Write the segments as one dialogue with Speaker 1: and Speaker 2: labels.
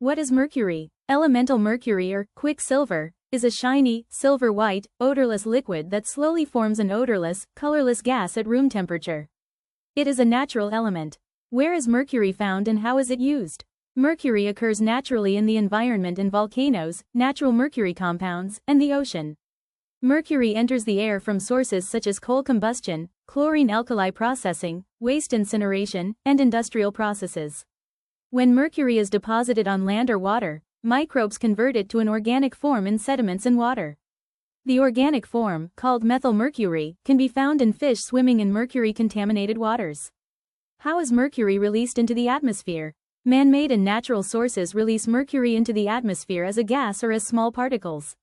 Speaker 1: What is mercury? Elemental mercury, or quicksilver, is a shiny, silver-white, odorless liquid that slowly forms an odorless, colorless gas at room temperature. It is a natural element. Where is mercury found and how is it used? Mercury occurs naturally in the environment in volcanoes, natural mercury compounds, and the ocean. Mercury enters the air from sources such as coal combustion, chlorine alkali processing, waste incineration, and industrial processes. When mercury is deposited on land or water, microbes convert it to an organic form in sediments and water. The organic form, called methylmercury, can be found in fish swimming in mercury-contaminated waters. How is mercury released into the atmosphere? Man-made and natural sources release mercury into the atmosphere as a gas or as small particles.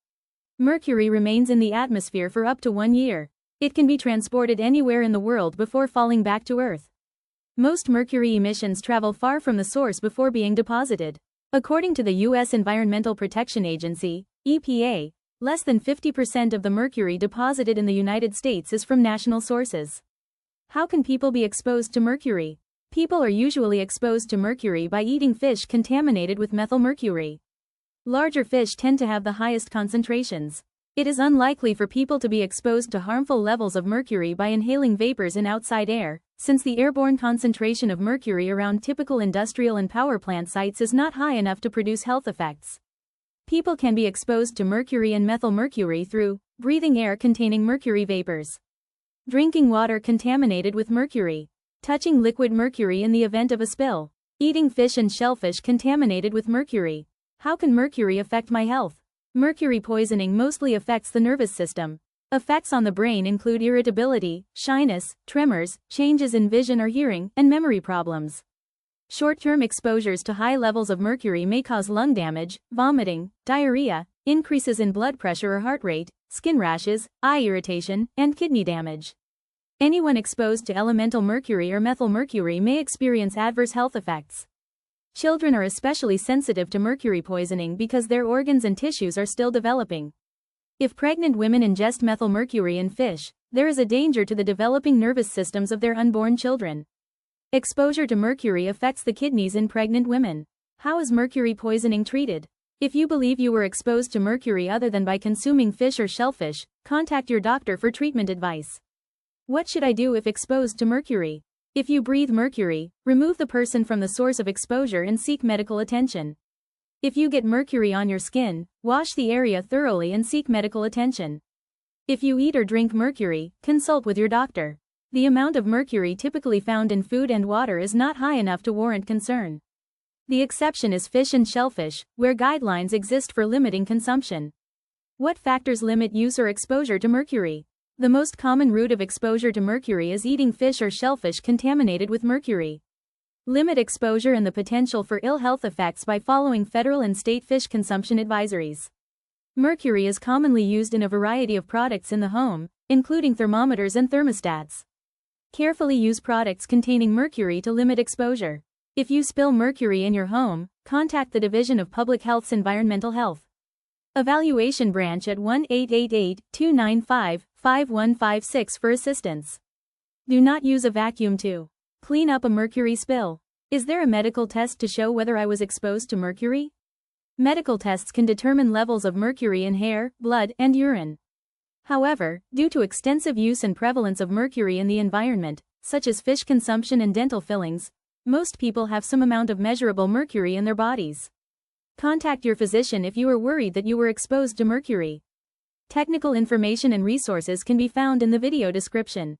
Speaker 1: Mercury remains in the atmosphere for up to 1 year. It can be transported anywhere in the world before falling back to Earth. Most mercury emissions travel far from the source before being deposited. According to the U.S. Environmental Protection Agency, EPA, less than 50% of the mercury deposited in the United States is from national sources. How can people be exposed to mercury? People are usually exposed to mercury by eating fish contaminated with methylmercury. Larger fish tend to have the highest concentrations. It is unlikely for people to be exposed to harmful levels of mercury by inhaling vapors in outside air, since the airborne concentration of mercury around typical industrial and power plant sites is not high enough to produce health effects. People can be exposed to mercury and methylmercury through breathing air containing mercury vapors, drinking water contaminated with mercury, touching liquid mercury in the event of a spill, eating fish and shellfish contaminated with mercury. How can mercury affect my health? Mercury poisoning mostly affects the nervous system. Effects on the brain include irritability, shyness, tremors, changes in vision or hearing, and memory problems. Short-term exposures to high levels of mercury may cause lung damage, vomiting, diarrhea, increases in blood pressure or heart rate, skin rashes, eye irritation, and kidney damage. Anyone exposed to elemental mercury or methylmercury may experience adverse health effects. Children are especially sensitive to mercury poisoning because their organs and tissues are still developing. If pregnant women ingest methylmercury in fish, there is a danger to the developing nervous systems of their unborn children. Exposure to mercury affects the kidneys in pregnant women. How is mercury poisoning treated? If you believe you were exposed to mercury other than by consuming fish or shellfish, contact your doctor for treatment advice. What should I do if exposed to mercury? If you breathe mercury, remove the person from the source of exposure and seek medical attention. If you get mercury on your skin, wash the area thoroughly and seek medical attention. If you eat or drink mercury, consult with your doctor. The amount of mercury typically found in food and water is not high enough to warrant concern. The exception is fish and shellfish, where guidelines exist for limiting consumption. What factors limit use or exposure to mercury? The most common route of exposure to mercury is eating fish or shellfish contaminated with mercury. Limit exposure and the potential for ill health effects by following federal and state fish consumption advisories. Mercury is commonly used in a variety of products in the home, including thermometers and thermostats. Carefully use products containing mercury to limit exposure. If you spill mercury in your home, contact the Division of Public Health's Environmental Health Evaluation Branch at 1-888-295-5156 for assistance. Do not use a vacuum to clean up a mercury spill. Is there a medical test to show whether I was exposed to mercury? Medical tests can determine levels of mercury in hair, blood, and urine. However, due to extensive use and prevalence of mercury in the environment, such as fish consumption and dental fillings, most people have some amount of measurable mercury in their bodies. Contact your physician if you are worried that you were exposed to mercury. Technical information and resources can be found in the video description.